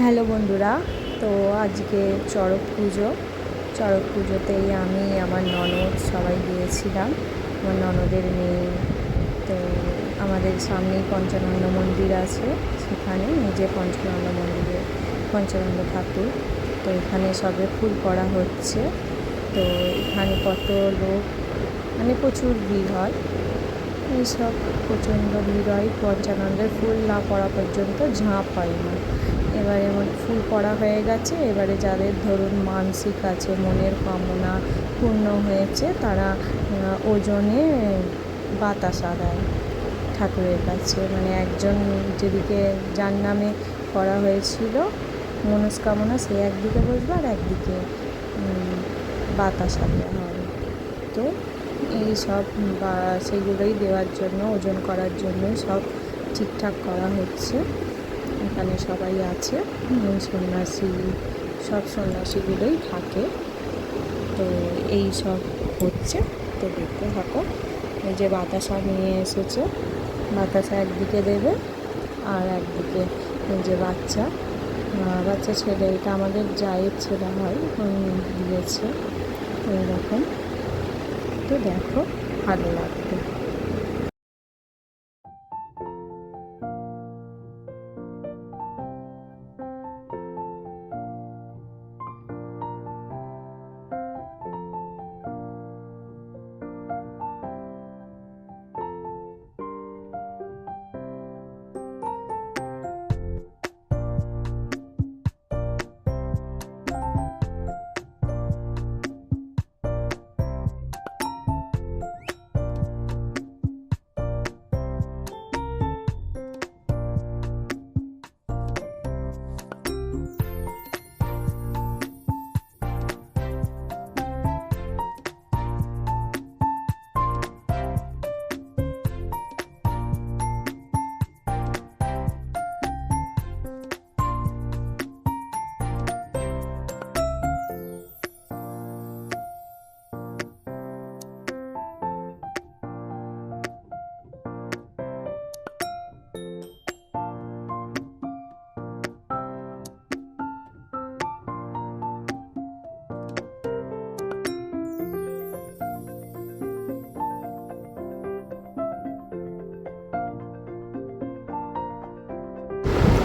Hello বন্ধুরা, তো আজকে চড়ক পুজোতেই আমি আমার ননদ সবাই গিয়েছিলাম। আমার ননদের মেয়ে, তো আমাদের সামনেই পঞ্চানন্দ মন্দির আছে, সেখানে নিজে পঞ্চানন্দ ঠাকুর। তো এখানে সবে ফুল পড়া হচ্ছে। তো এখানে কত লোক, মানে প্রচুর ভিড় হয়। এইসব প্রচণ্ড ভিড় হয়, পঞ্চানন্দের ফুল না পড়া পর্যন্ত ঝাঁপ হয় না। এবারে এমন ফুল পড়া হয়ে গেছে, এবারে যাদের ধরুন মানসিক আছে, মনের কামনা পূর্ণ হয়েছে, তারা ওজনে বাতাসা দেয় ঠাকুরের কাছে। মানে একজন যেদিকে যার নামে করা হয়েছিল মনস্কামনা, সে একদিকে বসবে আর একদিকে বাতাসা দেওয়া হবে। তো এই সব সেগুলোই দেওয়ার জন্য, ওজন করার জন্য সব ঠিকঠাক করা হচ্ছে। এখানে সবাই আছে, সন্ন্যাসী, সব সন্ন্যাসীগুলোই থাকে। তো এই সব হচ্ছে, তো দেখতে থাকো। এই যে বাতাসা নিয়ে এসেছে, বাতাসা একদিকে দেবে আর একদিকে এই যে বাচ্চা ছেলে, এটা আমাদের জায়ের ছেলে হয়, দিয়েছে এরকম। তো দেখো, ভালো লাগবে।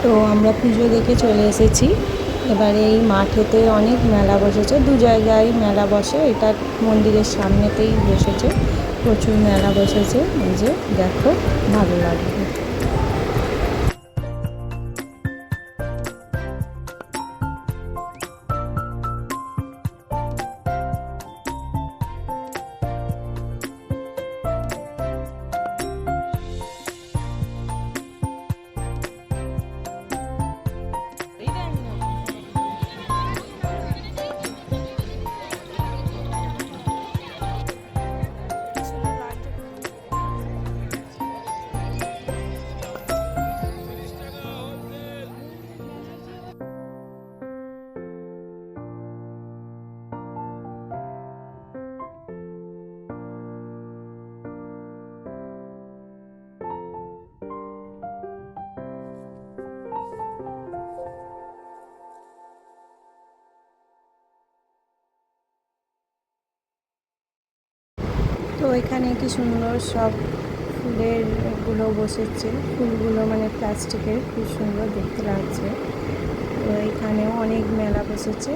তো আমরা পুজো দেখে চলে এসেছি। এবারে এই মাঠেতে অনেক মেলা বসেছে, দু জায়গায় মেলা বসে, এটা মন্দিরের সামনেতেই বসেছে, প্রচুর মেলা বসেছে। এই যে দেখো, ভালো লাগবে। তো এখানে কি সুন্দর সব ফুলের গুলো বসেছে, ফুলগুলো মানে প্লাস্টিকের, খুব সুন্দর দেখতে লাগছে। তো এখানেও অনেক মেলা বসেছে,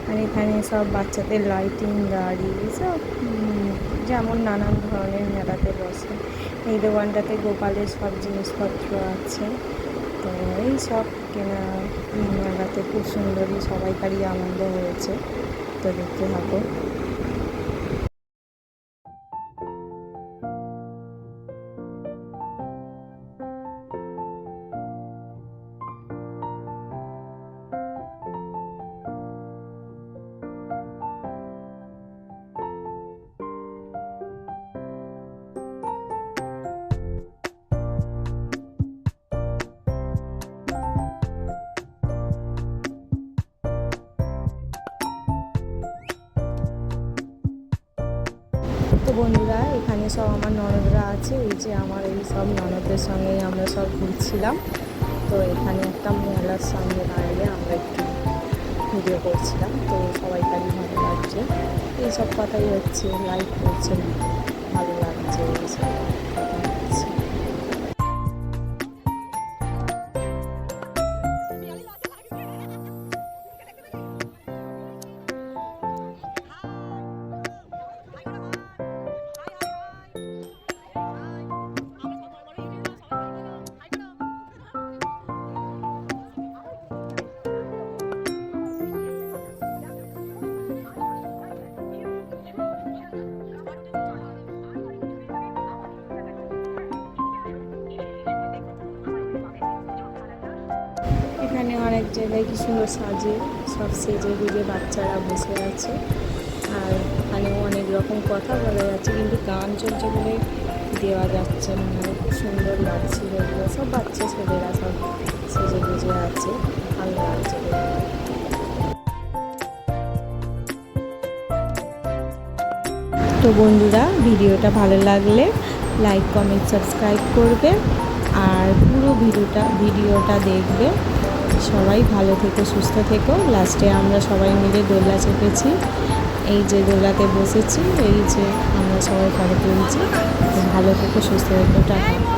আর এখানে সব বাচ্চাদের লাইটিং, গাড়ি, সব যেমন নানান ধরনের মেলাতে বসে। এই দোকানটাতে গোপালের সব জিনিসপত্র আছে। তো এই সব কেনা মেলাতে খুব সুন্দরই সবাইকারই আনন্দ হয়েছে। তো দেখতে থাকো। তো বন্ধুরা, এখানে সব আমার ননদরা আছে, এই যে আমার এই সব ননদদের সঙ্গেই আমরা সব ঘুরছিলাম। তো এখানে একটা মেলার সামনে দাঁড়িয়ে করছিলাম, তো সবাইকারই ভালো লাগছে, এইসব কথাই হচ্ছে, লাইক করছেন, ভালো লাগছে এইসব কথা হচ্ছে। এখানে অনেক জায়গায় কি সুন্দর সাজে, সব সেজে গুজে বাচ্চারা বসে আছে, আর এখানে অনেক রকম কথা বলা যাচ্ছে, কিন্তু গান চলছে বলে দেওয়া যাচ্ছে না। খুব সুন্দর লাগছিল এগুলো, সব বাচ্চা ছেলেরা সব সেজে গুজে আছে, ভালো লাগছে দেখতে। তো বন্ধুরা, ভিডিওটা ভালো লাগলে লাইক কমেন্ট সাবস্ক্রাইব করবে, আর পুরো ভিডিওটা দেখবে। সবাই ভালো থেকো, সুস্থ থেকো। লাস্টে আমরা সবাই মিলে দোলনা চেপেছি, এই যে দোলনাতে বসেছি, এই যে আমরা সবাই ফটো তুলছি। ভালো থেকো, সুস্থ থেকো, টাটা।